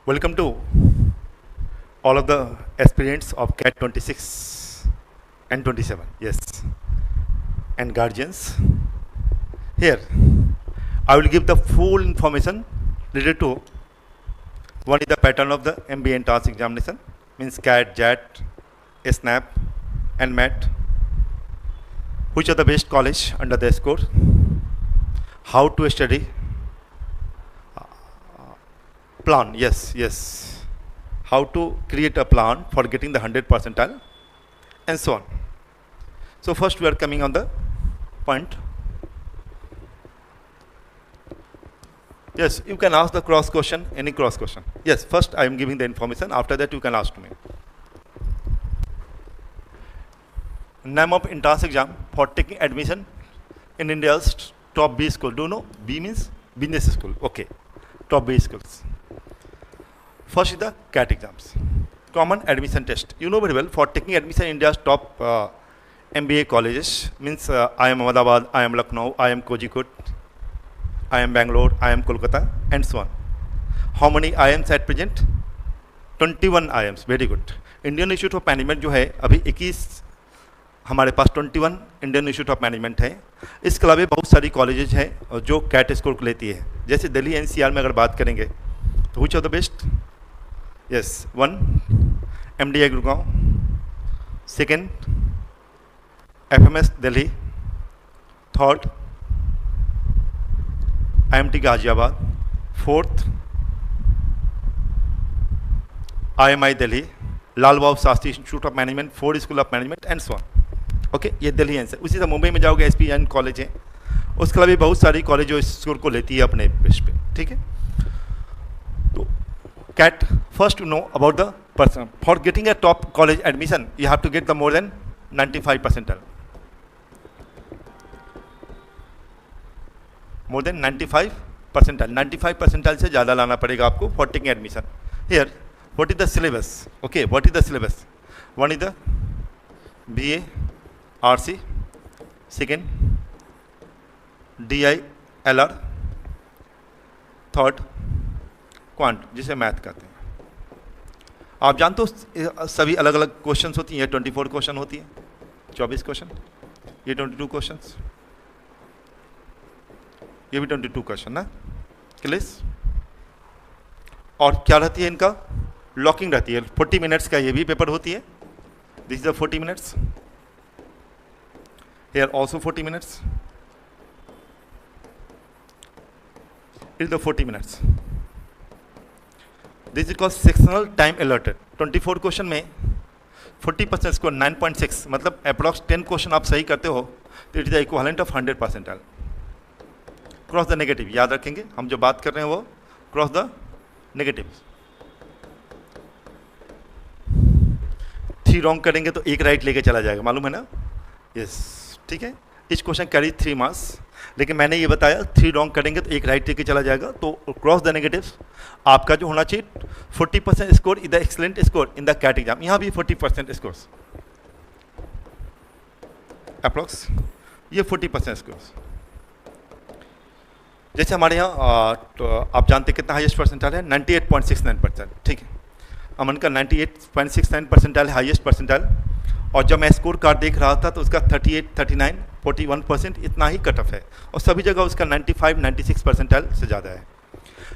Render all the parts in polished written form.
Welcome to all of the aspirants of CAT 26 and 27, yes, and guardians. Here, I will give the full information related to one is the pattern of the MBA entrance examination, means CAT, JAT, SNAP, and MAT. Which are the best college under the score? How to study? Plan, yes. How to create a plan for getting the 100 percentile, and so on. So first we are coming on the point. Yes, you can ask the cross question, any cross question. Yes, first I am giving the information, after that you can ask to me. Name of entrance exam for taking admission in India's top B school. Do you know? B means business school. Okay, top B schools. First is the CAT exams, common admission test. You know very well, for taking admission in India's top MBA colleges, means I am Ahmedabad, I am Lucknow, I am Kozhikode, I am Bangalore, I am Kolkata, and so on. How many IIMs at present? 21 IIMs. Very good. Indian institute of management जो है अभी 21 हमारे पास 21 Indian institute of management है. इसके अलावा बहुत सारी colleges हैं जो कैट स्कोर को लेती है. जैसे दिल्ली एनसीआर में अगर बात करेंगे तो which of the best? Yes, 1 MDI Gurgaon, 2nd FMS Delhi, 3rd IMT Ghaziabad, 4th IMI Delhi, Lal Bahadur Shastri institute of management, Ford school of management, and so on. Okay, ये दिल्ली आंसर. उसी से मुंबई में जाओगे SPN कॉलेज है. उसके अलावा भी बहुत सारी कॉलेज जो इस स्कोर को लेती है अपने बेस पे. ठीक है, तो CAT first to know about the person. For getting a top college admission you have to get the more than 95 percentile. More than 95 percentile. 95 percentile से ज़्यादा लाना पड़ेगा आपको for taking admission. Here what is the syllabus? Okay, what is the syllabus? One is the BA RC, second DI LR, third quant जिसे math कहते हैं. आप जानते हो सभी अलग अलग क्वेश्चंस होती हैं. 24 क्वेश्चन होती है, 24 क्वेश्चन, ये 22 क्वेश्चंस, ये भी 22 क्वेश्चन ना क्लिस. और क्या रहती है इनका? लॉकिंग रहती है. 40 मिनट्स का ये भी पेपर होती है. This is the 40 minutes. Here also 40 minutes. Is the 40 minutes. This is called sectional time allotted. 24 question में 40% स्कोर 9.6, मतलब अप्रॉक्स 10 क्वेश्चन आप सही करते हो तो it is the equivalent of 100 percentile. Cross the negative याद रखेंगे, हम जो बात कर रहे हैं वो क्रॉस द नेगेटिव. 3 रॉन्ग करेंगे तो 1 राइट लेके चला जाएगा, मालूम है ना? यस, ठीक है. इस क्वेश्चन कैरी 3 मार्क्स, लेकिन मैंने ये बताया 3 रॉन्ग करेंगे तो 1 राइट लेके चला जाएगा. तो क्रॉस द नेगेटिव आपका जो होना चाहिए 40% score is the excellent score in the CAT exam. यहाँ भी 40% स्कोर अप्रॉक्स, ये 40% स्कोर. जैसे हमारे यहाँ तो आप जानते कितना हाईएस्ट परसेंटाइल है? 98.69%. ठीक है, अमन का 98.69 percentile हाईएस्ट परसेंटाइल. और जब मैं स्कोर कार्ड देख रहा था तो उसका 38, 39, 41% इतना ही कट ऑफ है. और सभी जगह उसका 95, 96 percentile से ज़्यादा है.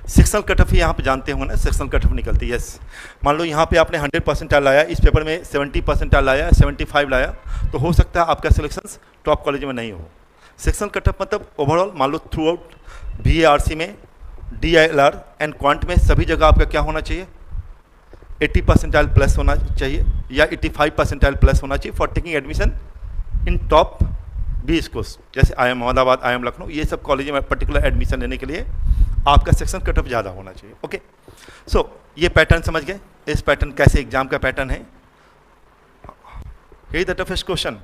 सेक्शनल कट ऑफ यहाँ पे जानते हो ना, सेक्शनल कट ऑफ निकलती है. यस, मान लो यहाँ पे आपने 100 percentile लाया, इस पेपर में 70 percentile लाया, 75 लाया, तो हो सकता है आपका सिलेक्शन टॉप कॉलेज में नहीं हो. सेक्शनल कट ऑफ मतलब ओवरऑल मान लो थ्रू आउट BARC में, DILR एंड क्वांट में सभी जगह आपका क्या होना चाहिए? 80 percentile प्लस होना चाहिए या 85 percentile प्लस होना चाहिए for taking admission in top B schools. जैसे IIM अहमदाबाद, IIM लखनऊ, ये सब कॉलेज में पर्टिकुलर एडमिशन लेने के लिए आपका सेक्शन कट ऑफ ज़्यादा होना चाहिए. ओके, सो ये पैटर्न समझ गए. इस पैटर्न कैसे एग्जाम का पैटर्न है. यही the toughest question.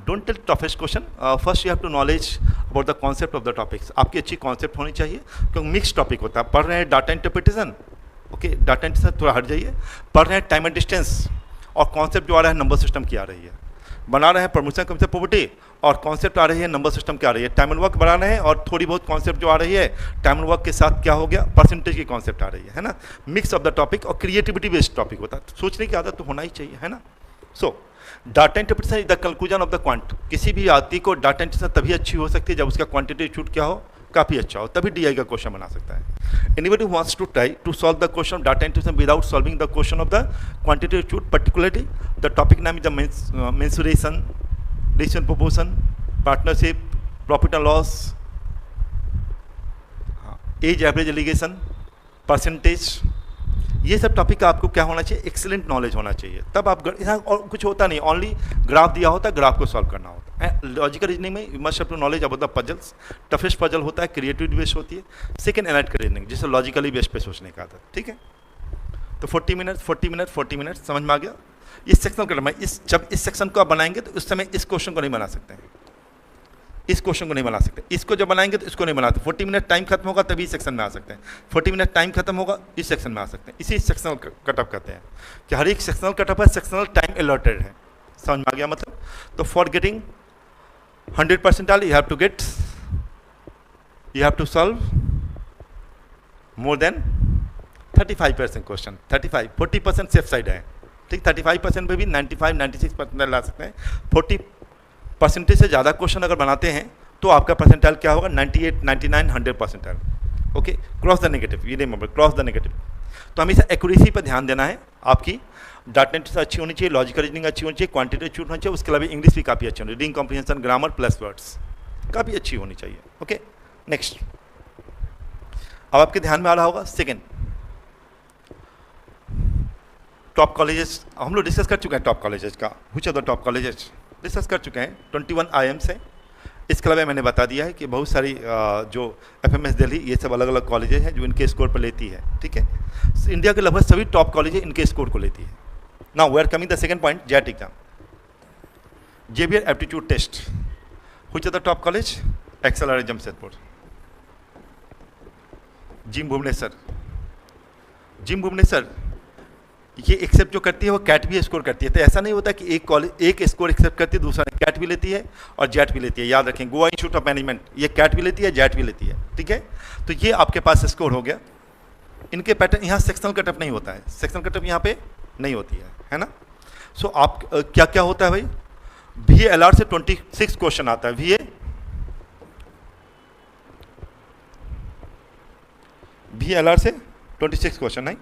Don't tell toughest question. First you have to knowledge about the concept of the topics. आपकी अच्छी कॉन्सेप्ट होनी चाहिए क्योंकि मिक्स टॉपिक होता है. पढ़ रहे हैं data interpretation, okay, data interpretation थोड़ा हट जाइए. पढ़ रहे हैं टाइम एंड डिस्टेंस, और कॉन्सेप्ट जो आ रहा है नंबर सिस्टम की आ रही है. बना रहे हैं प्रमोशन कमीशन प्रॉपर्टी, और कॉन्सेप्ट आ रही है नंबर सिस्टम क्या आ रही है, टाइम एंड वर्क बना रहे हैं, और थोड़ी बहुत कॉन्सेप्ट जो आ रही है टाइम एंड वर्क के साथ क्या हो गया, परसेंटेज की कॉन्सेप्ट आ रही है ना। मिक्स ऑफ द टॉपिक और क्रिएटिविटी बेस्ड टॉपिक होता है, सोचने की आदत तो होना ही चाहिए, है ना। सो data interpretation is the conclusion of the quant. किसी भी आदमी को डाटा इंटरप्रिटेशन तभी अच्छी हो सकती है जब उसका क्वांटिटी शूट क्या हो, काफ़ी अच्छा हो, तभी डीआई का क्वेश्चन बना सकता है। Anybody who wants to try to solve the question of data interpretation without solving the question of the quantity shoot, particularly the topic नाम is the mensuration, decision proportion, partnership, profit and loss, age average alligation, percentage, ये सब topic का आपको क्या होना चाहिए, excellent knowledge होना चाहिए। तब आप यहाँ और कुछ होता नहीं, ओनली ग्राफ दिया होता है, ग्राफ को सॉल्व करना होता है। लॉजिकल रीजनिंग में you must have to knowledge about the puzzles. Toughest puzzle होता है, क्रिएटिविटी बेस्ड होती है। सेकंड एनालिटिकल रीजनिंग, जिसे लॉजिकली बेस्ड पे सोचने का आदत, ठीक है। तो 40 मिनट समझ में आ गया। इस सेक्शन का जब इस सेक्शन को आप बनाएंगे तो उस समय इस क्वेश्चन को नहीं बना सकते हैं, इस क्वेश्चन को नहीं बना सकते, इसको जब बनाएंगे तो इसको नहीं बनाते। 40 मिनट टाइम खत्म होगा तभी सेक्शन में आ सकते हैं, 40 मिनट टाइम खत्म होगा इस सेक्शन में आ सकते हैं। इसी सेक्शनल कटअप कहते हैं कि हर एक सेक्शनल कटअप है, सेक्शनल टाइम अलॉटेड है। समझ में आ गया मतलब। तो for getting 100 percentile you have to solve more than 35% question. 35, 40% safe side है, ठीक। 35% में भी 95-96% ला सकते हैं। 40% से ज़्यादा क्वेश्चन अगर बनाते हैं तो आपका परसेंटाइल क्या होगा, 98, 99, 100 percentile. Okay, cross the negative, ये रिमेंबर, क्रॉस द नेगेटिव। तो हमेशा एक्यूरेसी पर ध्यान देना है। आपकी डाटा एंट्री अच्छी होनी चाहिए, लॉजिकल रीजनिंग अच्छी होनी चाहिए, क्वांटिटी अच्छी होनी चाहिए, उसके अलावा इंग्लिश भी काफ़ी अच्छी होनी चाहिए, reading comprehension, grammar plus words काफ़ी अच्छी होनी चाहिए। Okay, next. अब आपके ध्यान में आ रहा होगा सेकेंड, टॉप कॉलेजेस हम लोग डिस्कस कर चुके हैं। टॉप कॉलेजेस का which are the top colleges discuss कर चुके हैं। 21 IIMs है। इसके अलावा मैंने बता दिया है कि बहुत सारी जो FMS दिल्ली, ये सब अलग अलग कॉलेजेस हैं जो इनके स्कोर पर लेती है, ठीक है। इंडिया के लगभग सभी टॉप कॉलेजेस इनके स्कोर को लेती है। Now we are coming the second point, XAT exam, Xavier aptitude test. Which are the top college, XLR Jamshedpur, XIM Bhubaneswar ये एक्सेप्ट जो करती है वो कैट भी स्कोर करती है। तो ऐसा नहीं होता कि एक कॉलेज एक स्कोर एक्सेप्ट करती है, दूसरा कैट भी लेती है और जेट भी लेती है। याद रखें, गोवा इंस्टीट्यूट ऑफ मैनेजमेंट ये कैट भी लेती है, जेट भी लेती है, ठीक है। तो ये आपके पास स्कोर हो गया। इनके पैटर्न, यहाँ सेक्शनल कटअप नहीं होता है, सेक्शनल कटअप यहाँ पे नहीं होती है ना। सो आप क्या क्या होता है भाई, VALR से 26 क्वेश्चन आता है। VALR से 26 क्वेश्चन नहीं,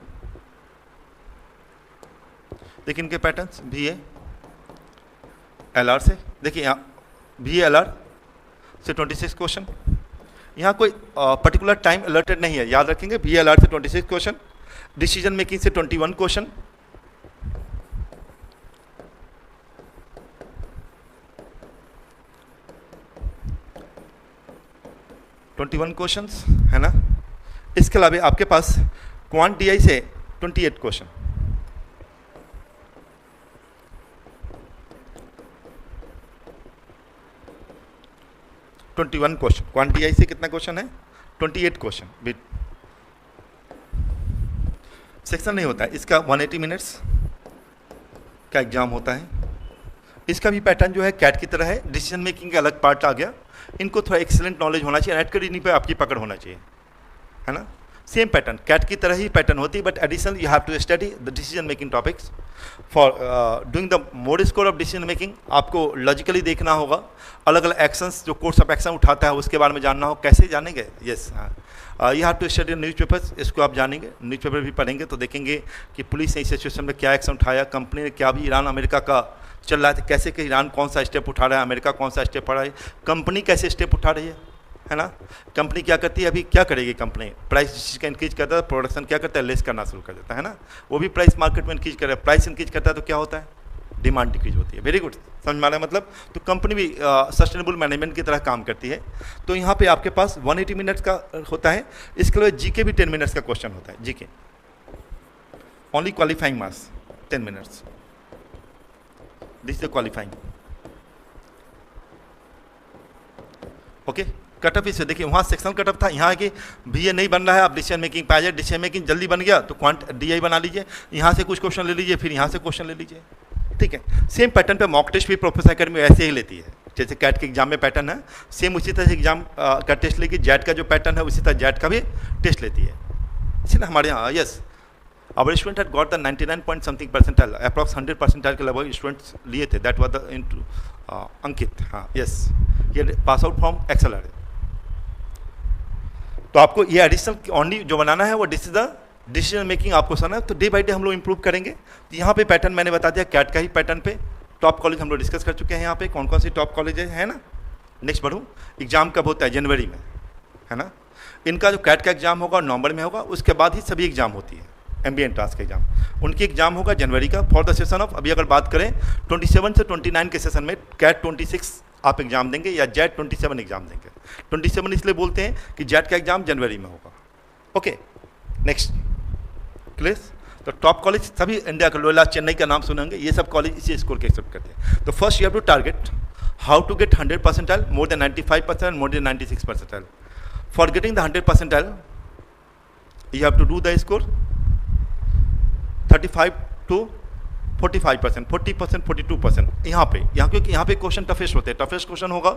देखिए इनके पैटर्न्स। VALR से देखिए, यहाँ VALR से 26 क्वेश्चन, यहाँ कोई पर्टिकुलर टाइम अलर्टेड नहीं है। याद रखेंगे, VALR से 26 क्वेश्चन, डिसीजन मेकिंग से 21 क्वेश्चन, है ना। इसके अलावा आपके पास क्वांट DI से 28 क्वेश्चन, क्वेश्चन। क्वांट DI से कितना क्वेश्चन है, 28 क्वेश्चन। सेक्शन नहीं होता है इसका, 180 मिनट्स का एग्जाम होता है। इसका भी पैटर्न जो है कैट की तरह है, डिसीजन मेकिंग का अलग पार्ट आ गया। इनको थोड़ा एक्सीलेंट नॉलेज होना चाहिए, एनालिटिकल रीजनिंग पे आपकी पकड़ होना चाहिए, है ना। सेम पैटर्न, कैट की तरह ही पैटर्न होती है, but additional you have to study the decision making topics for doing the mode score of decision making. आपको लॉजिकली देखना होगा, अलग अलग एक्शंस जो कोर्स ऑफ एक्शन उठाता है उसके बारे में जानना हो। कैसे जानेंगे, yes, you have to study newspapers, इसको आप जानेंगे, न्यूज़पेपर भी पढ़ेंगे तो देखेंगे कि पुलिस ने इस सिचुएशन में क्या एक्शन उठाया, कंपनी ने क्या भी, ईरान अमेरिका का चल रहा है कैसे कि ईरान कौन सा स्टेप उठा रहा है, अमेरिका कौन सा स्टेप उठा रहा है, कंपनी कैसे स्टेप उठा रही है ना। कंपनी क्या करती है, अभी क्या करेगी कंपनी, प्राइस का इंक्रीज करता है, प्रोडक्शन क्या करता है, लेस करना शुरू कर देता है ना। वो भी प्राइस मार्केट में इंक्रीज कर रहा है, प्राइस इंक्रीज करता है तो क्या होता है, डिमांड डिक्रीज होती है। वेरी गुड, समझ में आ रहा है मतलब। तो कंपनी भी सस्टेनेबल मैनेजमेंट की तरह काम करती है। तो यहाँ पे आपके पास 180 मिनट्स का होता है। इसके अलावा जीके भी 10 मिनट्स का क्वेश्चन होता है। GK only qualifying marks 10 minutes, this is the qualifying. Okay, cutoff इसे देखिए, वहाँ सेक्शनल कटअप था, यहाँ कि VA नहीं बन रहा है, आप डिसीजन मेकिंग पे आ जाए, डिसीजन मेकिंग जल्दी बन गया तो क्वांट DI बना लीजिए, यहाँ से कुछ क्वेश्चन ले लीजिए, फिर यहाँ से क्वेश्चन ले लीजिए, ठीक है। सेम पैटर्न पे मॉक टेस्ट भी प्रोफेसर एकेडमी ऐसे ही लेती है, जैसे कैट के एग्जाम में पैटर्न है, सेम उसी तरह से एग्जाम का टेस्ट लेगी। जेट का जो पैटर्न है उसी तरह जेट का भी टेस्ट लेती है। इसलिए हमारे यहाँ yes our student had got the 99 point something percentile, approx 100 percentile के लगभग स्टूडेंट्स लिए थे। दैट वाज द अंकित, हाँ यस, ये पास आउट फ्रॉम एक्सेलर। तो आपको ये एडिशनल ओनली जो बनाना है वो this is the decision making आपको सुना है। तो डे बाई डे हम लोग इंप्रूव करेंगे। तो यहाँ पे पैटर्न मैंने बता दिया, कैट का ही पैटर्न पे टॉप कॉलेज हम लोग डिस्कस कर चुके हैं। यहाँ पे कौन कौन सी टॉप कॉलेज है ना। नेक्स्ट बढ़ूँ, एग्जाम कब होता है? जनवरी में, है ना। इनका जो कैट का एग्जाम होगा नवंबर में होगा, उसके बाद ही सभी एग्जाम होती है। MBA एंट्रांस का एग्जाम, उनकी एग्जाम होगा जनवरी का फॉर द सेशन ऑफ, अभी अगर बात करें 27 से 29 के सेशन में कैट 26 आप एग्जाम देंगे या जेट 27 एग्जाम देंगे। 27 इसलिए बोलते हैं कि जेट का एग्जाम जनवरी में होगा। Okay next clear. तो टॉप कॉलेज सभी इंडिया का, लोला चेन्नई का नाम सुनेंगे, ये सब कॉलेज इसी स्कोर के एक्सेप्ट करते हैं। तो first you have to target how to get 100 percentile, more than 95%, more than 96 percentile. For getting the 100 percentile you have to do the score 35 to 45%, 40%, 42% यहाँ पे, क्योंकि यहाँ पे क्वेश्चन टफेस्ट होते हैं। टफेस्ट क्वेश्चन होगा,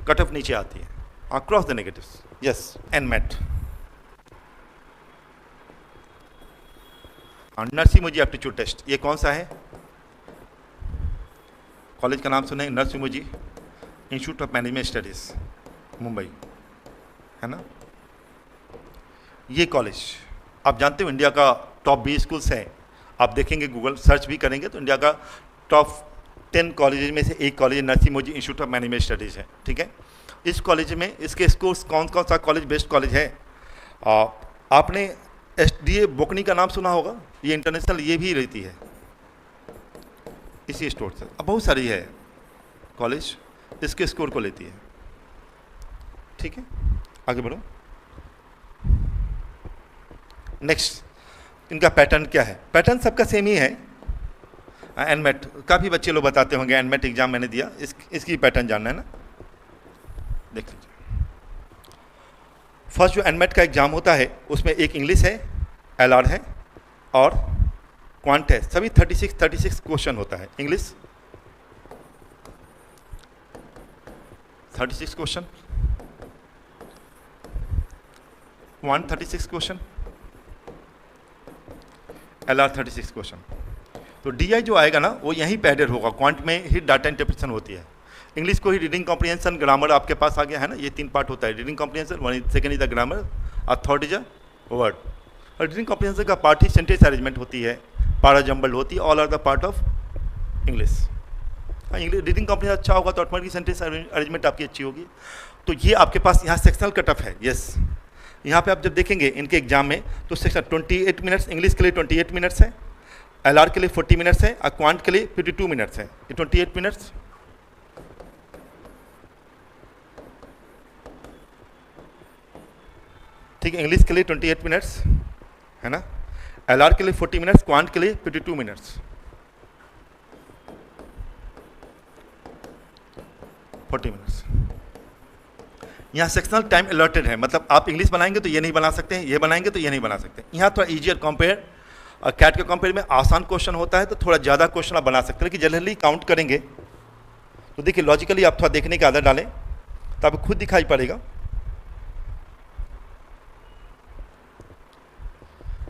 कट ऑफ नीचे आती है, cross the negatives. Yes NMAT Narsee Monjee aptitude test, ये कौन सा है? कॉलेज का नाम सुने, Narsee Monjee institute of management studies Mumbai, है ना। ये कॉलेज आप जानते हो इंडिया का टॉप 20 स्कूल्स हैं। आप देखेंगे गूगल सर्च भी करेंगे तो इंडिया का टॉप 10 कॉलेज में से एक college Narsee Monjee institute of management studies है, ठीक है। इस कॉलेज में इसके स्कोर्स कौन कौन सा कॉलेज बेस्ट कॉलेज है? आपने SDA बोकनी का नाम सुना होगा, ये इंटरनेशनल ये भी रहती है इसी स्टोर से। अब बहुत सारी है कॉलेज इसके स्कोर को लेती है, ठीक है। आगे बढ़ो। नेक्स्ट इनका पैटर्न क्या है? पैटर्न सबका सेम ही है। एनमेट काफ़ी बच्चे लोग बताते होंगे, एनमेट एग्जाम मैंने दिया, इसकी पैटर्न जानना है ना, देख लीजिए। फर्स्ट जो एनमेट का एग्जाम होता है उसमें एक इंग्लिश है, LR है और क्वांट है। सभी 36 क्वेश्चन होता है। English 36 question, quant 36 question, LR 36 question. तो DI जो आएगा ना वो यहीं पे एडेड होगा। क्वांट में ही डाटा इंटरप्रिटेशन होती है। इंग्लिश को ही रीडिंग कॉम्प्रिहेंशन, ग्रामर आपके पास आ गया है ना, ये 3 पार्ट होता है। Reading comprehension, second is the grammar और थर्ड इज अ वर्ड। और रीडिंग कॉम्प्रिहेंशन का पार्ट ही सेंटेंस अरेंजमेंट होती है, पारा जंबल होती है, all are the part of English. English reading comprehension अच्छा होगा तो ऑटोमेटिक सेंटेंस अरेंजमेंट आपकी अच्छी होगी। तो ये आपके पास यहाँ सेक्शनल कट ऑफ है। यस यहाँ पे आप जब देखेंगे इनके एग्जाम में तो सेक्शन 28 मिनट्स, इंग्लिश के लिए 28 मिनट्स है, LR के लिए 40 मिनट्स है और क्वांट के लिए 52 मिनट्स है। ये 28 मिनट्स, ठीक है। इंग्लिश के लिए 28 मिनट्स है ना, LR के लिए 40 मिनट्स, क्वांट के लिए 52 मिनट्स, 40 मिनट्स। यहाँ सेक्शनल टाइम अलॉटेड है, मतलब आप इंग्लिश बनाएंगे तो ये नहीं बना सकते हैं, ये बनाएंगे तो ये नहीं बना सकते। यहाँ थोड़ा ईजियर कंपेयर, कैट के कंपेयर में आसान क्वेश्चन होता है तो थोड़ा ज़्यादा क्वेश्चन आप बना सकते हैं। कि जनरली काउंट करेंगे तो देखिए लॉजिकली आप थोड़ा देखने की आदत डालें तो आपको खुद दिखाई पड़ेगा।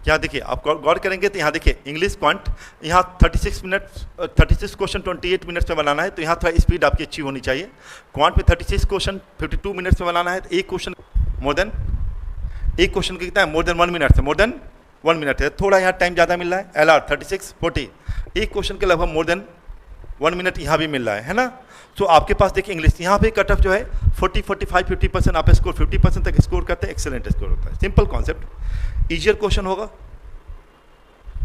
यहाँ देखिए आप गौर करेंगे तो यहाँ देखिए इंग्लिश क्वांट, यहाँ 36 क्वेश्चन 28 मिनट्स में बनाना है तो यहाँ थोड़ा स्पीड आपकी अच्छी होनी चाहिए। क्वांट में 36 क्वेश्चन 52 मिनट्स में बनाना है तो एक क्वेश्चन का कितना है? मोर देन 1 मिनट है, मोर देन 1 मिनट है, थोड़ा यहाँ टाइम ज़्यादा मिल रहा है। LR 36 40, एक क्वेश्चन के लगभग मोर देन 1 मिनट यहाँ भी मिल रहा है ना। तो आपके पास देखिए इंग्लिश यहाँ पे कट ऑफ जो है 40, 45, 50% आप स्कोर 50% तक स्कोर करते हैं, एक्सेलेंट स्कोर होता है। Simple concept. ईजियर क्वेश्चन होगा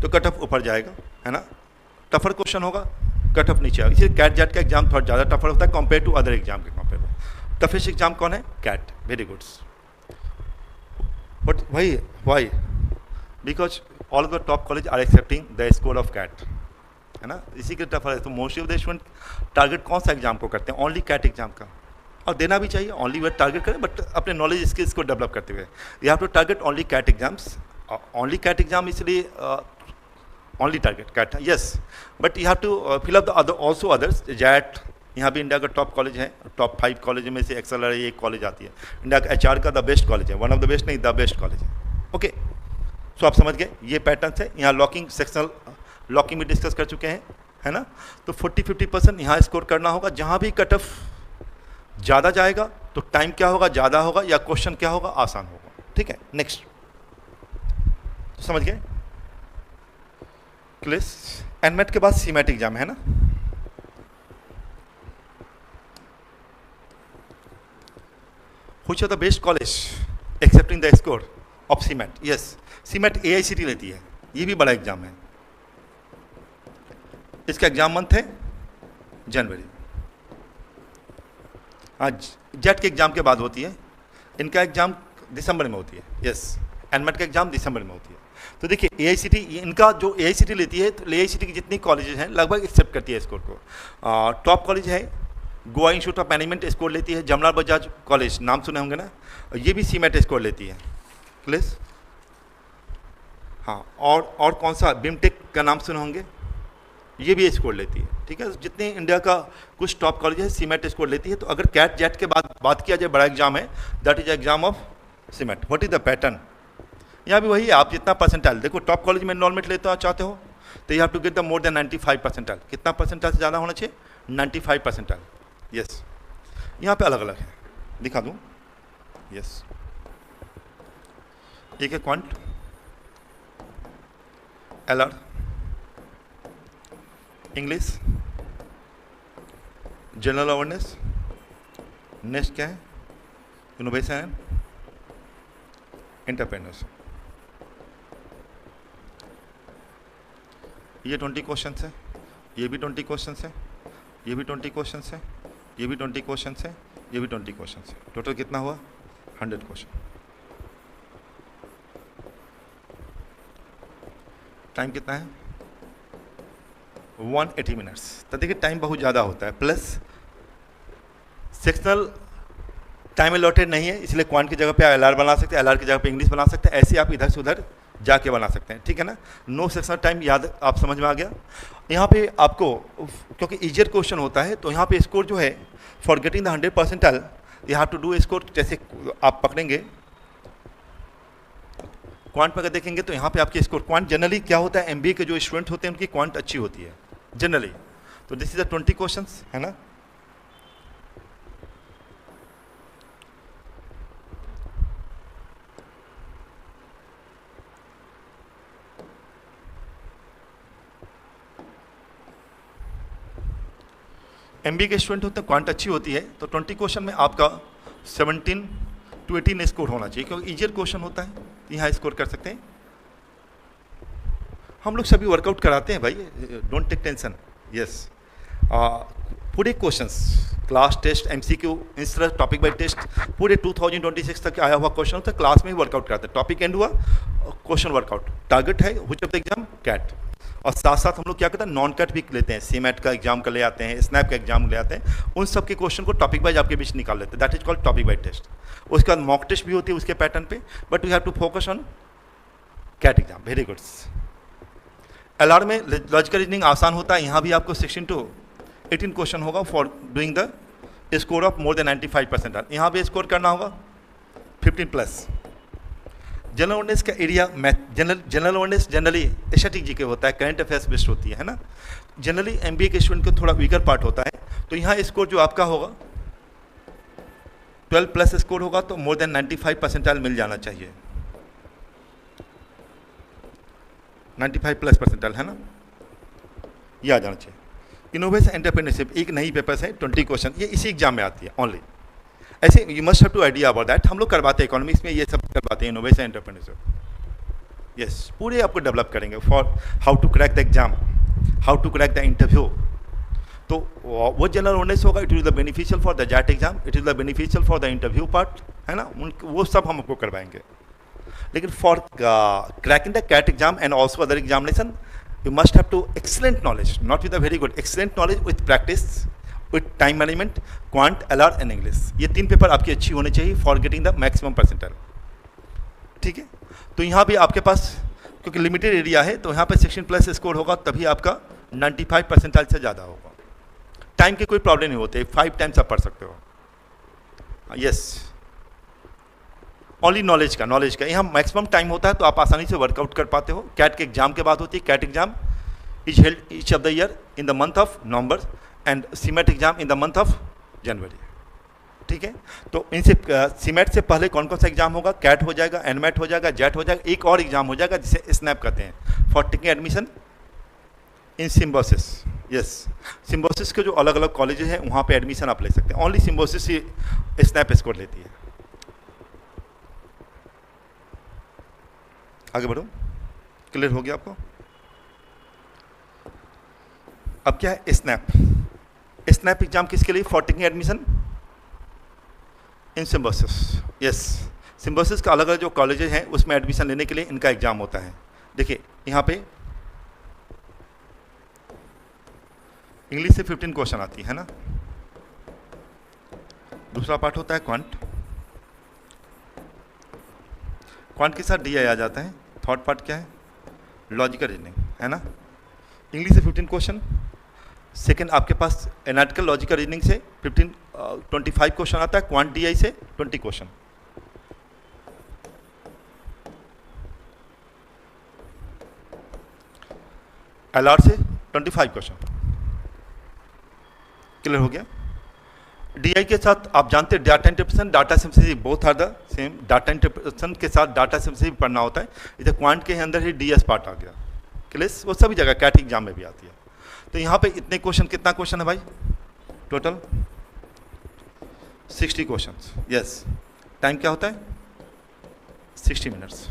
तो कट ऑफ ऊपर जाएगा, है ना। टफर क्वेश्चन होगा कट ऑफ नीचे आएगा। इसलिए कैट जेट का एग्जाम थोड़ा ज़्यादा टफर होता है कंपेयर टू अदर एग्जाम के कंपेयर में। टफेस्ट एग्जाम कौन है? CAT. Very good. But why because all of the top college are accepting the score of CAT, है ना। इसी के टफर है। तो mostly of the student target कौन सा एग्जाम को करते हैं? ओनली कैट एग्जाम का, और देना भी चाहिए। ओनली वे टारगेट करें बट अपने नॉलेज स्किल्स को डेवलप करते हुए। You have to target only CAT exams. Only CAT exam इसलिए ओनली टारगेट कैट है, yes, but you have to fill up the other also others. XAT यहाँ भी इंडिया का टॉप कॉलेज है, top 5 college में से एक्सेलर एक कॉलेज आती है, इंडिया का HR का द बेस्ट कॉलेज है, वन ऑफ द बेस्ट नहीं, द बेस्ट कॉलेज है। ओके, सो आप समझ गए ये पैटर्न है। यहाँ लॉकिंग, सेक्शनल लॉकिंग भी डिस्कस कर चुके हैं, है ना। तो 40-50% यहाँ स्कोर करना होगा। जहाँ भी कट ऑफ ज़्यादा जाएगा तो टाइम क्या होगा, ज़्यादा होगा, या क्वेश्चन क्या होगा, आसान होगा। ठीक है, नेक्स्ट, तो समझ गए। क्लिस एनमेट के बाद सीमेट एग्जाम है ना। Which are the best college accepting the score of CMAT? Yes, CMAT AICT लेती है, ये भी बड़ा एग्जाम है। इसका एग्जाम मंथ है जनवरी। आज जेट के एग्जाम के बाद होती है, इनका एग्जाम दिसंबर में होती है। यस, एनमेट का एग्जाम दिसंबर में होती है। तो देखिए AICT, इनका जो AICT लेती है, तो AICT की जितनी कॉलेजेस हैं लगभग एक्सेप्ट करती है स्कोर को। टॉप कॉलेज है Goa institute of management, score लेती है। जमनालाल बजाज कॉलेज, नाम सुने होंगे ना, ये भी सीमेट स्कोर लेती है। प्लीज, हाँ, और कौन सा, बिमटेक का नाम सुने होंगे, ये भी स्कोर लेती है। ठीक है, जितने इंडिया का कुछ टॉप कॉलेज है सीमेट स्कोर लेती है। तो अगर कैट जेट के बाद बात किया जाए, बड़ा एग्जाम है, that is exam of CMAT. What is the pattern, यहाँ भी वही है, आप जितना परसेंटाइल, देखो टॉप कॉलेज में एनरोलमेंट लेते हो चाहते हो तो you have to get the more than 95 percentile. कितना परसेंटाइल से ज़्यादा होना चाहिए, 95 परसेंटाइल। यस, यहाँ पे अलग अलग है, दिखा दूँ। यस, एक है quant, LR, English, general awareness, next क्या है, इनोवेशन एंड एंटरप्रेन्योरशिप। ये 20 क्वेश्चन है, ये भी 20 क्वेश्चन है, ये भी 20 क्वेश्चन है, ये भी 20 क्वेश्चन है, ये भी 20 क्वेश्चन है। टोटल कितना हुआ, 100 क्वेश्चन। टाइम कितना है, 180 मिनट्स। तो देखिए टाइम बहुत ज़्यादा होता है, प्लस सेक्शनल टाइम अलॉटेड नहीं है, इसलिए क्वांट की जगह पे LR बना सकते हैं, LR की जगह पे इंग्लिश बना सकते हैं। ऐसे आप इधर से उधर जाके बना सकते हैं, ठीक है ना। नो सेक्शनल टाइम, याद आप समझ में आ गया। यहाँ पे आपको क्योंकि ईजियर क्वेश्चन होता है, तो यहाँ पे स्कोर जो है for getting the 100 percentile you have to do score. जैसे आप पकड़ेंगे क्वांट में अगर देखेंगे तो यहाँ पे आपके स्कोर, क्वांट जनरली क्या होता है, MBA के जो स्टूडेंट होते हैं उनकी क्वांट अच्छी होती है जनरली। तो दिस इज द 20 क्वेश्चन, है ना। MBA के स्टूडेंट होते हैं, क्वांट अच्छी होती है, तो 20 क्वेश्चन में आपका 17 to 18 स्कोर होना चाहिए, क्योंकि ईजियर क्वेश्चन होता है, यहाँ स्कोर कर सकते हैं। हम लोग सभी वर्कआउट कराते हैं भाई, डोंट टेक टेंशन। यस, पूरे क्वेश्चंस, क्लास टेस्ट, MCQ, इस तरह टॉपिक बाई टेस्ट, पूरे 2026 तक आया हुआ क्वेश्चन होता है, क्लास में ही वर्कआउट कराते हैं। टॉपिक एंड हुआ, क्वेश्चन वर्कआउट, टारगेट है which of the exam, CAT. और साथ साथ हम लोग क्या करते हैं, नॉन कैट भी लेते हैं, सीमेट का एग्जाम का ले आते हैं, स्नैप का एग्जाम ले आते हैं, उन सब के क्वेश्चन को टॉपिक वाइज आपके बीच निकाल लेते हैं, that is called topic wise test. उसके बाद मॉक टेस्ट भी होती है उसके पैटर्न पे, but you have to focus on CAT exam. Very good. LR में लॉजिकल रीजनिंग आसान होता है, यहाँ भी आपको 16 to 18 क्वेश्चन होगा for doing the score of more than 95 percentile. यहाँ भी स्कोर करना होगा 15 प्लस। जनरल अवेयरनेस का एरिया, math, general awareness generally static GK होता है, करंट अफेयर्स बेस्ड होती है ना। जनरली MBA के स्टूडेंट को थोड़ा वीकर पार्ट होता है, तो यहाँ स्कोर जो आपका होगा 12 प्लस स्कोर होगा, तो मोर देन 95 परसेंटाइल मिल जाना चाहिए, 95 प्लस परसेंटाइल, है ना, ये आ जाना चाहिए। इनोवेशन एंटरप्रेन्योरशिप एक नई पेपर्स है, 20 क्वेश्चन, ये इसी एग्जाम में आती है ओनली। ऐसे you must have to idea about that, हम लोग करवाते हैं इकोनॉमिक्स में, ये सब करवाते हैं इनोवेशन एंटरप्रेन्योरशिप। यस, पूरे आपको डेवलप करेंगे for how to crack the exam, how to crack the interview. तो वो जनरल अवेयरनेस होगा, it is the beneficial for the XAT exam, it is the beneficial for the interview part, है ना, वो सब हम आपको करवाएंगे। लेकिन for cracking the CAT exam and also other examination you must have to excellent knowledge, not with a very good, excellent knowledge with practice, with time management, quant, LR and English. ये 3 paper आपकी अच्छी होनी चाहिए for getting the maximum percentile, ठीक है। तो यहाँ भी आपके पास क्योंकि लिमिटेड एरिया है, तो यहाँ पे 16 प्लस स्कोर होगा तभी आपका 95 परसेंटाइल से ज़्यादा होगा। टाइम के कोई प्रॉब्लम नहीं होते, 5 टाइम्स आप पढ़ सकते हो। यस, ओनली नॉलेज का यहाँ मैक्सिमम टाइम होता है, तो आप आसानी से वर्कआउट कर पाते हो। कैट के एग्जाम के बाद होती है, CAT exam is held each of the year in the month of November and CMAT exam in the month of January. ठीक है, तो इनसे सीमेट से पहले कौन कौन सा एग्जाम होगा? कैट हो जाएगा, एनमेट हो जाएगा, जेट हो जाएगा, एक और एग्जाम हो जाएगा जिसे स्नैप कहते हैं, for taking admission in Symbiosis. Yes, Symbiosis के जो अलग अलग कॉलेजेस हैं वहाँ पे एडमिशन आप ले सकते हैं। ओनली सिम्बोसिस ही स्नैप स्कोर लेती है। आगे बढ़ो, क्लियर हो गया आपको? अब क्या है स्नैप? स्नैप एग्जाम किसके लिए? For taking admission in Symbiosis. Yes, Symbiosis का अलग अलग जो कॉलेजेस हैं उसमें एडमिशन लेने के लिए इनका एग्जाम होता है। देखिए यहाँ पे इंग्लिश से 15 क्वेश्चन आती है ना, दूसरा पार्ट होता है क्वांट के साथ DI आ जाता है। थर्ड पार्ट क्या है? लॉजिकल रीजनिंग, है ना। इंग्लिश से 15 क्वेश्चन, सेकंड आपके पास एनालिटिकल लॉजिकल रीजनिंग से 25 क्वेश्चन आता है, क्वांट DI से 20 क्वेश्चन। LR से 25 क्वेश्चन। क्लियर हो गया? DI के साथ आप जानते हैं data interpretation, data synthesis both are the same. Data interpretation के साथ डाटा सिंथेसिस पढ़ना होता है। इधर क्वांट के अंदर ही DS पार्ट आ गया। क्लियर? वो सभी जगह कैट एग्जाम में भी आती है। तो यहाँ पे इतने क्वेश्चन, कितना क्वेश्चन है भाई? Total 60 question. यस, टाइम क्या होता है? 60 मिनट्स।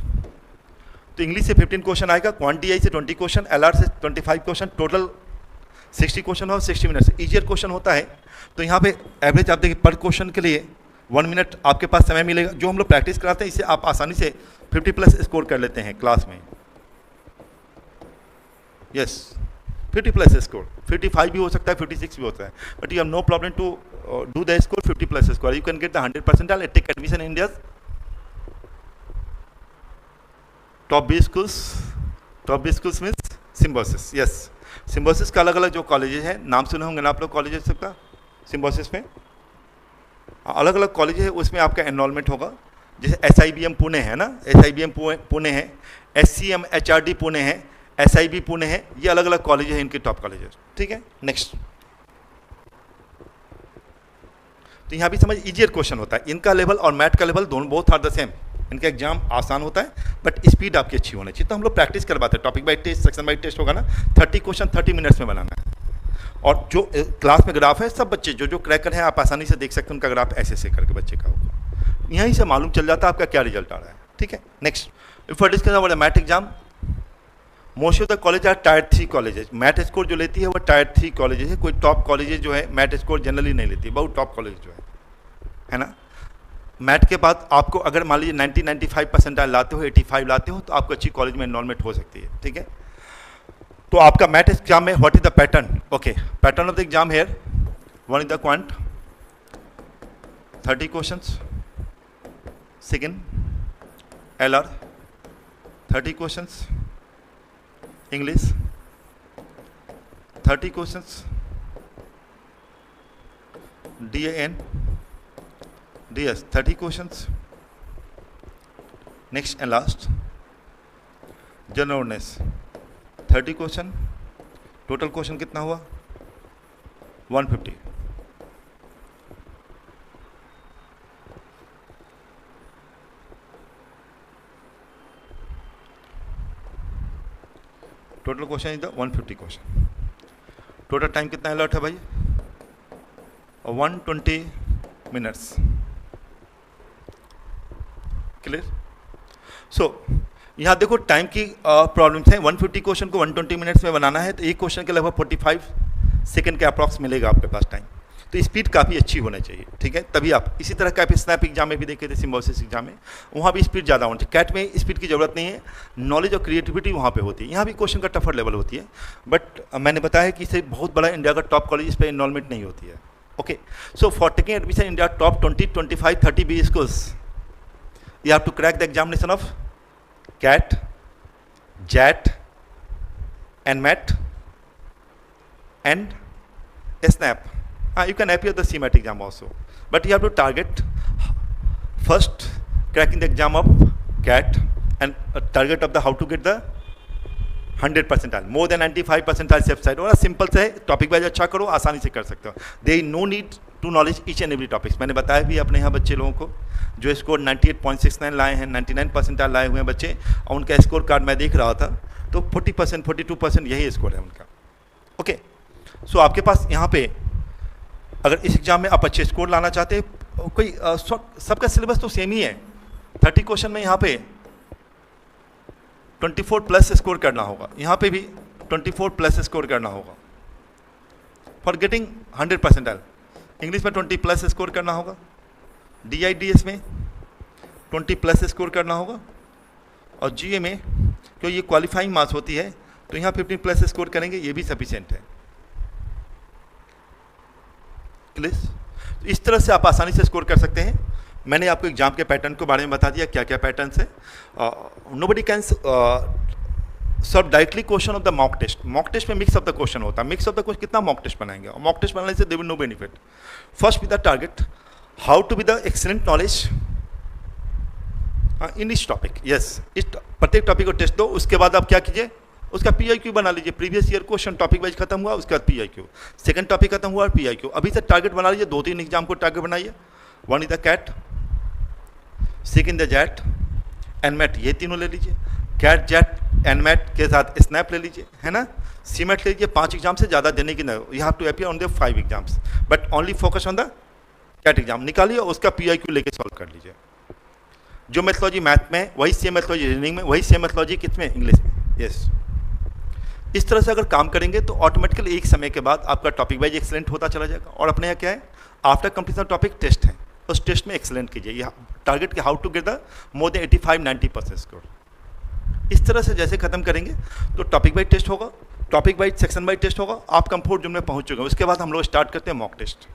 तो इंग्लिश से 15 क्वेश्चन आएगा, क्वांट DI से 20 क्वेश्चन, LR से 25 क्वेश्चन, टोटल 60 क्वेश्चन और 60 मिनट से ईजियर क्वेश्चन होता है। तो यहाँ पे एवरेज आप देखिए पर क्वेश्चन के लिए 1 मिनट आपके पास समय मिलेगा। जो हम लोग प्रैक्टिस कराते हैं इससे आप आसानी से 50 प्लस स्कोर कर लेते हैं क्लास में। यस, 50 प्लस स्कोर, 55 भी हो सकता है, 56 भी होता है, but you have no problem to do the score 50 plus score. You can get the 100 percentile and take admission in India top 20 schools. Top 20 schools means Symbiosis. Yes, Symbiosis का अलग अलग जो कॉलेजेस हैं, नाम सुने होंगे ना आप लोग कॉलेजेस सबका। सिम्बोसिस में अलग अलग कॉलेज है, उसमें आपका एनरोलमेंट होगा। जैसे SIBM पुणे है ना, SIBM पुणे है, SCM HRD पुणे है, SIB पुणे है, ये अलग अलग कॉलेज है, इनके टॉप कॉलेजेस। ठीक है, नेक्स्ट। तो यहाँ भी समझ इजियर क्वेश्चन होता है। इनका लेवल और मैथ का लेवल दोनों बोथ आर द सेम। इनका एग्जाम आसान होता है, बट स्पीड आपकी अच्छी होनी चाहिए। तो हम लोग प्रैक्टिस करवाते हैं, topic by test, section by test होगा ना, 30 क्वेश्चन 30 मिनट्स में बनाना है। और जो क्लास में ग्राफ है, सब बच्चे जो क्रैकर हैं आप आसानी से देख सकते हैं, उनका ग्राफ ऐसे करके बच्चे का होगा। यहीं से मालूम चल जाता है आपका क्या रिजल्ट आ रहा है। ठीक है, next. If discuss about math exam, most of the college are tier 3 colleges. Math score जो लेती है वो टायर 3 कॉलेजेस है। कोई टॉप कॉलेजेस जो है मैथ स्कोर जनरली नहीं लेती, बहुत टॉप कॉलेज जो है ना। मैथ के बाद आपको अगर मान लीजिए 90-95 परसेंटाइल लाते हो, 85 लाते हो, तो आपको अच्छी कॉलेज में एनरोलमेंट हो सकती है। ठीक है, तो आपका मैथ एग्जाम में what is the pattern? Okay, pattern of the exam here, one is the quant 30 questions, second LR 30 questions, English 30 questions, DAN DS 30 questions, next and last general awareness 30 question. Total question कितना हुआ? 150। Total question is the 150 question. Total time कितना allot है भाई? 120 minutes. Clear? सो यहाँ देखो time की problems हैं। 150 question को 120 मिनट्स में बनाना है, तो एक क्वेश्चन के लगभग 45 सेकंड के अप्रॉक्स मिलेगा आपके पास टाइम। तो स्पीड काफ़ी अच्छी होनी चाहिए। ठीक है, तभी आप इसी तरह का स्नैप एग्जाम में भी देखे थे, सिम्बोसिस एग्जाम में, वहाँ भी स्पीड ज़्यादा होनी चाहिए। कैट में स्पीड की जरूरत नहीं है, नॉलेज और क्रिएटिविटी वहाँ पे होती है। यहाँ भी क्वेश्चन का टफर लेवल होती है, बट मैंने बताया कि इसे बहुत बड़ा इंडिया का टॉप कॉलेज इस पर इनरोलमेंट नहीं होती है। Okay, so for taking admission India top 20, 25, 30 B schools, you have to crack the examination of CAT, JAT, NMAT, and SNAP. You can appear the CMAT exam also, but you have to target first cracking the exam of CAT and target of the how to get the 100 percentile, more than 95 percentile safe side. और simple से topic wise अच्छा करो, आसानी से कर सकते हो। They no need to knowledge each and every topics. मैंने बताया भी अपने यहाँ बच्चे लोगों को जो स्कोर 98.69 लाए हैं, 99 परसेंटाइल लाए हुए हैं बच्चे, और उनका स्कोर कार्ड मैं देख रहा था तो 40%, 42% यही स्कोर है उनका। ओके, सो आपके पास यहाँ पे अगर इस एग्जाम में आप अच्छे स्कोर लाना चाहते हैं, कोई सबका सिलेबस तो सेम ही है। 30 क्वेश्चन में यहाँ पे 24 प्लस स्कोर करना होगा, यहाँ पे भी 24 प्लस स्कोर करना होगा फॉर गेटिंग 100 परसेंटाइल। इंग्लिश में 20 प्लस स्कोर करना होगा, DIDS में 20 प्लस स्कोर करना होगा, और GA में क्यों ये क्वालिफाइंग मार्क्स होती है तो यहाँ 15 प्लस स्कोर करेंगे, ये भी सफिशिएंट है। क्लियर? इस तरह से आप आसानी से स्कोर कर सकते हैं। मैंने आपको एग्जाम के पैटर्न के बारे में बता दिया, क्या क्या पैटर्न है। Nobody can solve directly question of the mock test. Mock test में मिक्स ऑफ द क्वेश्चन होता है। मिक्स ऑफ द क्वेश्चन कितना मॉक टेस्ट बनाएंगे, और मॉक टेस्ट बनाने से they will no benefit. First with the target how to be the excellent knowledge in इस topic. Yes, इस प्रत्येक टॉपिक को टेस्ट दो, उसके बाद आप क्या कीजिए, उसका PIQ बना लीजिए। Previous year question topic wise खत्म हुआ, उसके बाद PIQ, सेकंड टॉपिक खत्म हुआ और PIQ। अभी से टारगेट बना लीजिए, 2-3 एग्जाम को टारगेट बनाइए। One is the CAT, second the XAT, NMAT, ये तीनों ले लीजिए। कैट, जैट, NMAT के साथ स्नैप ले लीजिए, है ना। CMAT ले लीजिए। 5 एग्जाम से ज़्यादा देने की नहीं, you have to appear on the 5 exams, but only focus on the CAT exam. निकालिए और उसका PIQ लेके सॉल्व कर लीजिए। जो मेथोलॉजी मैथ में वही सेम मेथोलॉजी रीजनिंग में, वही सेम मेथोलॉजी किसमें, इंग्लिश में। यस, इस तरह से अगर काम करेंगे तो ऑटोमेटिकली एक समय के बाद आपका टॉपिक वाइज एक्सीलेंट होता चला जाएगा। और अपने यहाँ क्या है, आफ्टर कंप्लीशन टॉपिक टेस्ट है, उस टेस्ट में एक्सीलेंट कीजिए। टारगेट के how to get the more than 85-90% score. इस तरह से जैसे खत्म करेंगे तो टॉपिक वाइज टेस्ट होगा, topic wise section wise test होगा, आप कंफर्ट जोन में पहुंच चुके हैं। उसके बाद हम लोग स्टार्ट करते हैं मॉक टेस्ट।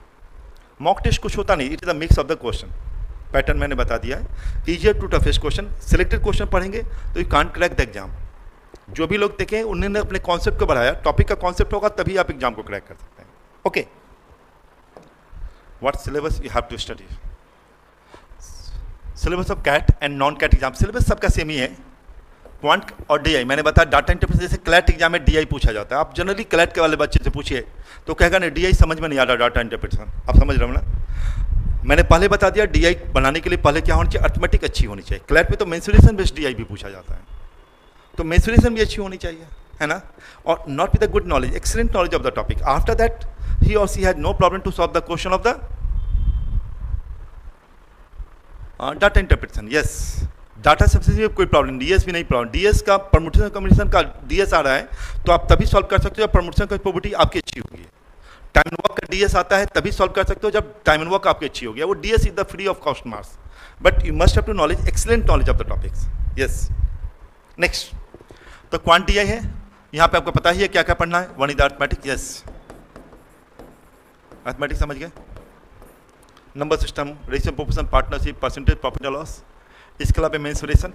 मॉक टेस्ट कुछ होता नहीं, it is the mix of the question. Pattern मैंने बता दिया है। Easier to toughest question, selected question पढ़ेंगे तो you can't crack the exam. जो भी लोग देखें उन्होंने अपने कॉन्सेप्ट को बढ़ाया, टॉपिक का कॉन्सेप्ट होगा तभी आप एग्जाम को क्रैक कर सकते हैं। Okay, what syllabus you have to study. Syllabus of CAT and non CAT exam, syllabus सबका सेम ही है। क्वांट और DI मैंने बताया, डाटा इंटरप्रेटेशन जैसे क्लैट एग्जाम में DI पूछा जाता है। आप जनरली क्लैट के वाले बच्चे से पूछिए तो कहेगा नहीं DI समझ में नहीं आ रहा, डाटा इंटरप्रेटेशन। आप समझ रहे हो ना। मैंने पहले बता दिया DI बनाने के लिए पहले क्या होनी चाहिए, अर्थमेटिक अच्छी होनी चाहिए। क्लैट में तो मेंसुरेशन बेस्ड DI भी पूछा जाता है, तो मेंसुरेशन भी अच्छी होनी चाहिए, है ना। और not with the good knowledge, excellent knowledge of the topic. After that he और she has no problem to solve the question of the data interpretation. Yes, data सबसे कोई प्रॉब्लम, DS भी नहीं प्रॉब्लम। DS का permutation combination का DS आ रहा है तो आप तभी सॉल्व कर सकते हो जब परम्यूटेशन का प्रोबेबिलिटी आपकी अच्छी होगी। टाइम एंड वर्क का DS आता है तभी सॉल्व कर सकते हो जब टाइम एंड वर्क आपकी अच्छी होगी। वो DS is the free of cost marks, but you must have to knowledge excellent knowledge of the topics. Yes, next तो क्वांट DI है। यहाँ पे आपको पता ही है क्या क्या पढ़ना है। One is arithmetic. Yes, arithmetic समझ गए। Number system, ratio proportion, partnership, percentage, profit and loss. इसके अलावा मेंसुरेशन।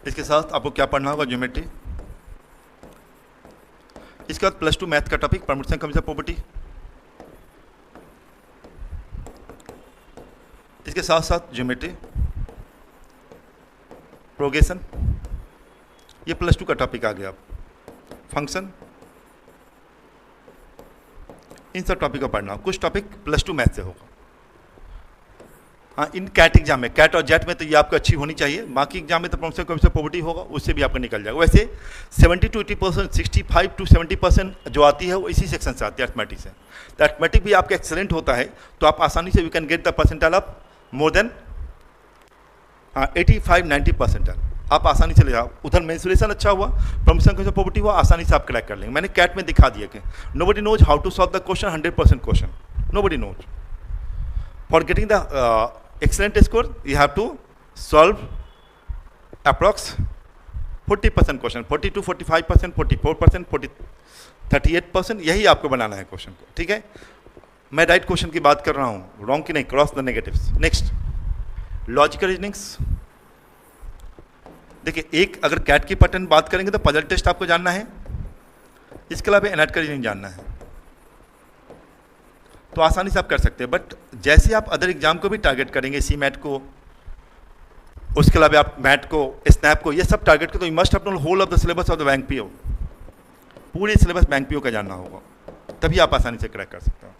इसके साथ आपको क्या पढ़ना होगा, ज्योमेट्री। इसके बाद +2 मैथ का टॉपिक, परम्यूटेशन कम्बिनेशन प्रॉपर्टी। इसके साथ साथ ज्योमेट्री, प्रोग्रेशन, ये +2 का टॉपिक आ गया। फंक्शन, इन सब टॉपिक को पढ़ना। कुछ टॉपिक +2 मैथ से होगा। हाँ, इन कैट एग्जाम में, कैट और जेट में तो ये आपको अच्छी होनी चाहिए। बाकी एग्जाम में तो परम्यूटेशन कम्बिनेशन प्रॉपर्टी होगा, उससे भी आपका निकल जाएगा। वैसे 70 to 80%, 65 to 70% जो आती है वो इसी सेक्शन से आती है, अर्थमेटिक से। तो अर्थमेटिक भी आपका एक्सेलेंट होता है तो आप आसानी से you can get the percentile of more than 85-90 percentile. आप आसानी से ले जाओ। उधर मेंसुरेशन अच्छा हुआ, परम्यूटेशन कम्बिनेशन प्रॉपर्टी हुआ, आसानी से आप क्रैक कर लेंगे। मैंने कैट में दिखा दिया कि nobody knows how to solve the question 100% question, nobody knows. For getting the excellent score you have to solve approx 40% question, 40 to 45%, 44%, 38%, यही आपको बनाना है क्वेश्चन को। ठीक है, मैं राइट क्वेश्चन की बात कर रहा हूँ, रॉन्ग की नहीं, cross the negatives. Next, logical reasonings, देखिए, एक अगर कैट की पैटर्न बात करेंगे तो पजल टेस्ट आपको जानना है, इसके अलावा एनाट का रीजनिंग जानना है, तो आसानी से आप कर सकते हैं। बट जैसे आप अदर एग्जाम को भी टारगेट करेंगे, सी मैट को, उसके अलावा आप मैट को, स्नैप को, ये सब टारगेट को, तो you must have to know whole of the syllabus of the bank PO, पूरे सिलेबस बैंक पीओ का जानना होगा, तभी आप आसानी से क्रैक कर सकते हो।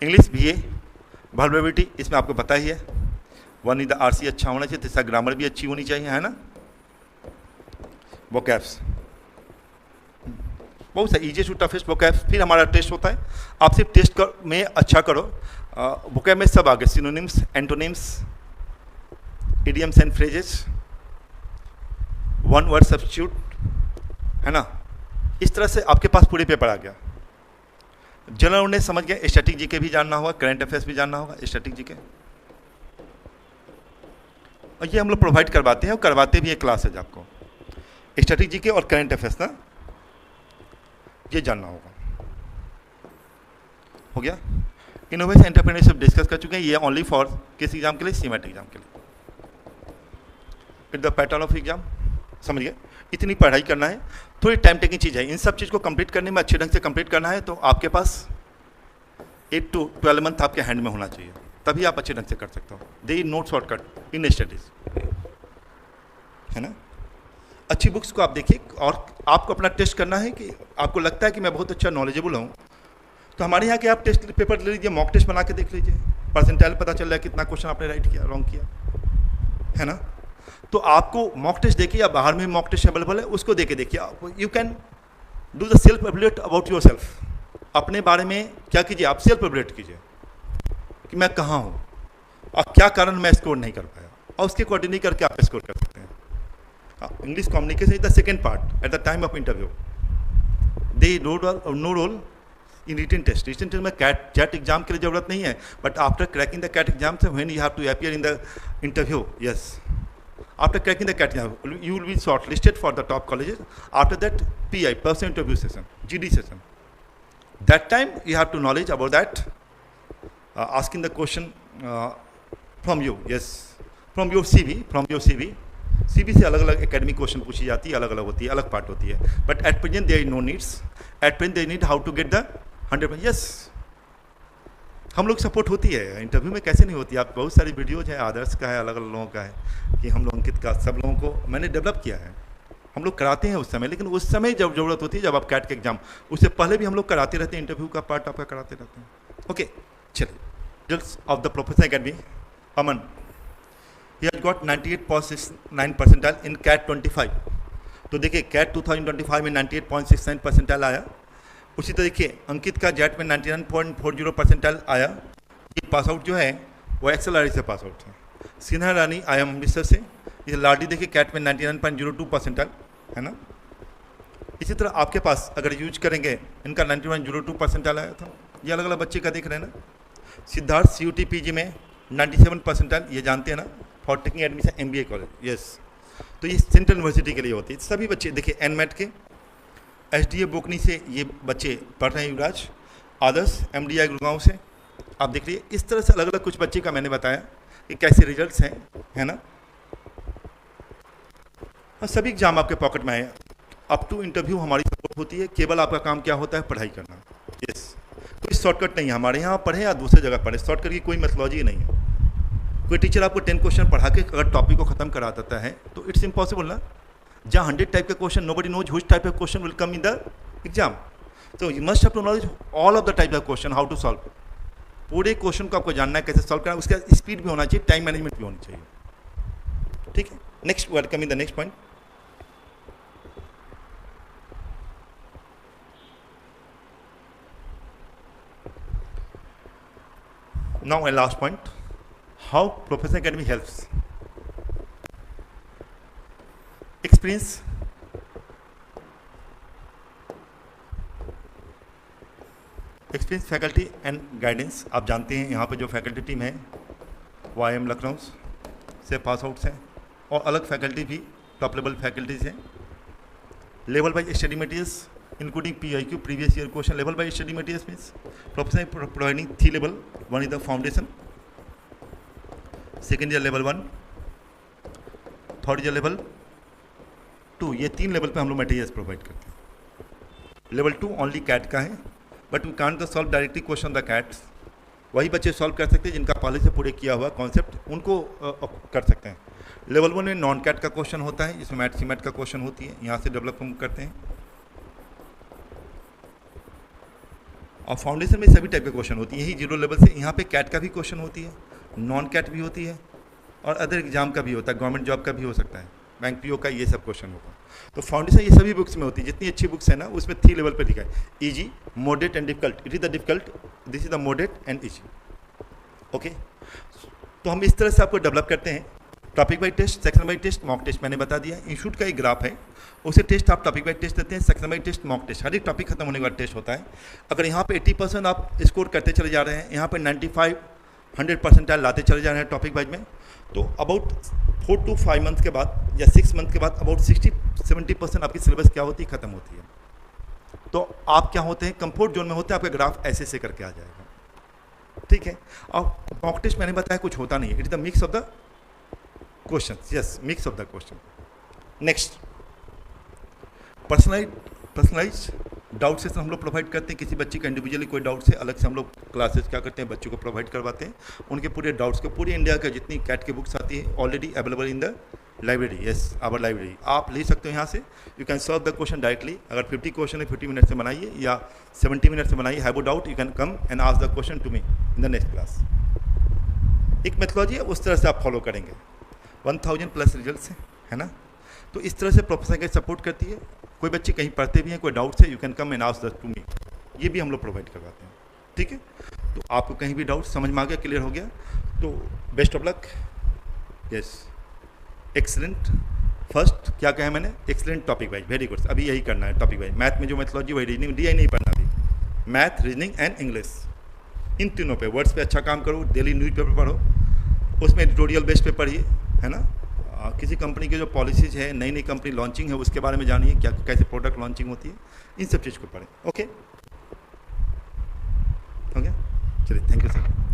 इंग्लिश बीए वल्नरेबिलिटी, इसमें आपको पता ही है, वन इज द आरसी अच्छा होना चाहिए, तीसरा ग्रामर भी अच्छी होनी चाहिए, है ना। वोकैब्स बहुत सा इजी टू टफेस्ट वोकैब्स। फिर हमारा टेस्ट होता है, आप सिर्फ टेस्ट में अच्छा करो, वोकैब में सब आगे, synonyms, antonyms, idioms and phrases, one word substitute, है ना। इस तरह से आपके पास पूरे पेपर आ गया। जनरल नॉलेज समझ गए, स्टैटिक जीके भी जानना होगा, करंट अफेयर्स भी जानना होगा, स्टैटिक जीके, और ये हम लोग प्रोवाइड करवाते हैं, और करवाते भी एक क्लास है आपको, स्टैटिक जीके और करंट अफेयर्स ना, ये जानना होगा। हो गया। इनोवेशन एंटरप्रेन्योरशिप डिस्कस कर चुके हैं, ये ओनली फॉर किस एग्जाम के लिए, सीमेट एग्जाम के लिए। It the pattern of exam, समझ गए। इतनी पढ़ाई करना है, थोड़ी टाइम टेकिंग चीज़ है, इन सब चीज़ को कंप्लीट करने में अच्छे ढंग से कंप्लीट करना है, तो आपके पास 8 to 12 मंथ आपके हैंड में होना चाहिए, तभी आप अच्छे ढंग से कर सकते हो। There is not shortcut in studies, है ना। अच्छी बुक्स को आप देखिए, और आपको अपना टेस्ट करना है कि आपको लगता है कि मैं बहुत अच्छा नॉलेजेबल हूँ, तो हमारे यहाँ के आप टेस्ट पेपर ले लीजिए, मॉक टेस्ट बना के देख लीजिए, परसेंटाइल पता चल रहा है कितना क्वेश्चन आपने राइट किया, रॉन्ग किया, है ना। तो आपको मॉक टेस्ट देखिए, या बाहर में मॉक टेस्ट अवेलेबल है, उसको देके देखिए। You can do the self evaluate about yourself, अपने बारे में क्या कीजिए, आप सेल्फ एवल्यूएट कीजिए कि मैं कहाँ हूँ और क्या कारण मैं स्कोर नहीं कर पाया, और उसके अकॉर्डिंगली करके आप स्कोर कर सकते हैं। English communication is the second part at the time of interview, there no role in written test. Written test में कैट एग्जाम के लिए जरूरत नहीं है, but after cracking the CAT exam से when you have to appear in the interview, yes, after cracking the CAT exam, you will be shortlisted for the top colleges. After that, PI, person interview session, GD session. That time you have to knowledge about that, asking the question from you, yes, from your CV, CV से अलग अलग academic question पूछी जाती है, अलग अलग होती है, अलग पार्ट होती है, but at present there is no needs, at present they need how to get the 100%, yes. हम लोग सपोर्ट होती है इंटरव्यू में, कैसे नहीं होती। आप बहुत सारी वीडियोज हैं, आदर्श का है, अलग अलग लोगों का है, कि हम लोग अंकित का, सब लोगों को मैंने डेवलप किया है, हम लोग कराते हैं उस समय, लेकिन उस समय जब जरूरत होती है, जब आप कैट के एग्जाम, उससे पहले भी हम लोग कराते रहते हैं, इंटरव्यू का पार्ट आपका कराते रहते हैं। ओके, चलिए, results of the Professor Academy. Aman, he has got 98.69 percentile in CAT 25। तो देखिए, कैट 2025 में 98.69 परसेंटाइल आया। उसी तरह देखिए, अंकित का जेट में 99.40 परसेंटाइल आया। ये पास आउट जो है वो एक्सएलआरई से पास आउट है। सिन्हा रानी IIM अमृतसर से। ये लाडी देखिए, कैट में 99.02 परसेंटाइल, है ना। इसी तरह आपके पास अगर यूज करेंगे, इनका 91.02 परसेंटाइल आया था। ये अलग अलग बच्चे का देख रहे हैं ना। सिद्धार्थ CUT PG में 97 परसेंटाइल, ये जानते हैं ना, for taking admission MBA college, yes. तो ये सेंट्रल यूनिवर्सिटी के लिए होती है। सभी बच्चे देखिए, NMAT के SDA बोकनी से ये बच्चे पढ़ रहे हैं, युवराज आदर्श MDI गुड़गांव से, आप देख लीजिए। इस तरह से अलग अलग कुछ बच्चे का मैंने बताया कि कैसे रिजल्ट्स हैं, है ना। हाँ, सभी एग्जाम आपके पॉकेट में आए, अप टू इंटरव्यू हमारी सपोर्ट होती है। केवल आपका काम क्या होता है, पढ़ाई करना, यस। कोई शॉर्टकट नहीं है, हमारे यहाँ पढ़े या दूसरे जगह पढ़े, शॉर्टकट की कोई मेथोलॉजी नहीं है। कोई टीचर आपको 10 क्वेश्चन पढ़ा के अगर टॉपिक को खत्म करा देता है तो इट्स इम्पॉसिबल ना। जहाँ 100 टाइप के question, nobody knows which type of question will come in the exam, तो you must have to knowledge all of the type of question, how to solve. पूरे क्वेश्चन को आपको जानना है कैसे सॉल्व करना है, उसका स्पीड भी होना चाहिए, टाइम मैनेजमेंट भी होनी चाहिए, ठीक है। Next we are coming the next point. Now a last point, how Professor Academy helps. Experience, faculty and guidance. आप जानते हैं यहाँ पे जो फैकल्टी टीम है वो IIM लखनऊ से पास आउट्स हैं, और अलग फैकल्टी भी टॉप लेवल फैकल्टीज हैं। Level by study materials including PIQ, previous year question, level by study materials means professor providing 3 level. One is the foundation, second year level 1। Third is level 2, ये 3 level पे हम लोग materials provide करते हैं। Level 2 only CAT का है, but we can't the solve directly question the CATs. वही बच्चे सॉल्व कर सकते हैं जिनका पहले से पूरे किया हुआ कॉन्सेप्ट, उनको कर सकते हैं। लेवल 1 में नॉन कैट का क्वेश्चन होता है, जिसमें मैट सीमेट का क्वेश्चन होती है, यहाँ से डेवलप हम करते हैं। और फाउंडेशन में सभी टाइप के क्वेश्चन होती है, यही 0 लेवल से। यहाँ पे कैट का भी क्वेश्चन होती है, नॉन कैट भी होती है, और अदर एग्जाम का भी होता है, गवर्नमेंट जॉब का भी हो सकता है, बैंक पीओ का, ये सब क्वेश्चन होगा। तो फाउंडेशन ये सभी बुक्स में होती है, जितनी अच्छी बुक्स है ना उसमें 3 लेवल पे लिखा है, easy, moderate and difficult. It is the difficult, this is the moderate and easy. Okay, तो हम इस तरह से आपको डेवलप करते हैं। Topic wise test, section wise test, mock test मैंने बता दिया। इंस्टीट्यूट का एक ग्राफ है, उसे टेस्ट आप टॉपिक वाइज टेस्ट देते हैं, section wise test, mock test, हर एक टॉपिक खत्म होने के बाद टेस्ट होता है। अगर यहाँ पे 80% आप स्कोर करते चले जा रहे हैं, यहाँ पे 95 100% लाते चले जा रहे हैं टॉपिक वाइज में, तो अबाउट 4 to 5 मंथ के बाद या 6 मंथ के बाद अबाउट 60-70% आपकी सिलेबस क्या होती है, खत्म होती है। तो आप क्या होते हैं, कंफर्ट जोन में होते हैं, आपका ग्राफ ऐसे से करके आ जाएगा। ठीक है, और मॉक टेस्ट मैंने बताया कुछ होता नहीं है, it is the mix of the question, yes, mix of the question. Next, personalise doubt session हम लोग प्रोवाइड करते हैं। किसी बच्चे का इंडिविजुअली कोई डाउट है, अलग से हम लोग क्लासेस क्या करते हैं, बच्चों को प्रोवाइड करवाते हैं, उनके पूरे डाउट्स को। पूरी इंडिया का जितनी कैट की बुक्स आती है already available in the library, yes, our library. आप ले सकते हो यहाँ से, you can solve the question directly. अगर 50 क्वेश्चन है 50 मिनट से बनाइए या 70 मिनट से बनाइए। Have a doubt, you can come and ask the question to me in the next class. एक मेथोलॉजी है, उस तरह से आप फॉलो करेंगे। 1000+ रिजल्ट्स है ना, तो इस तरह से प्रोफेसर का सपोर्ट करती है। कोई बच्चे कहीं पढ़ते भी हैं, कोई डाउट्स है, you can come and ask that to me, ये भी हम लोग प्रोवाइड करवाते हैं। ठीक है, तो आपको कहीं भी डाउट समझ में आ गया, क्लियर हो गया, तो best of luck. Yes, excellent. First क्या कहा मैंने, excellent topic wise, very good. अभी यही करना है टॉपिक वाइज। मैथ में जो मेथोलॉजी वही, रीजनिंग DI नहीं पढ़ना अभी, मैथ, रीजनिंग एंड इंग्लिश, इन तीनों पे वर्ड्स पे अच्छा काम करो। डेली न्यूज़पेपर पढ़ो, उसमें एडिटोरियल बेस्ड पे पढ़िए, है ना। किसी कंपनी की जो पॉलिसीज है, नई नई कंपनी लॉन्चिंग है, उसके बारे में जानिए, क्या कैसे प्रोडक्ट लॉन्चिंग होती है, इन सब चीज़ को पढ़ें। ओके, हो गया, चलिए, थैंक यू सर।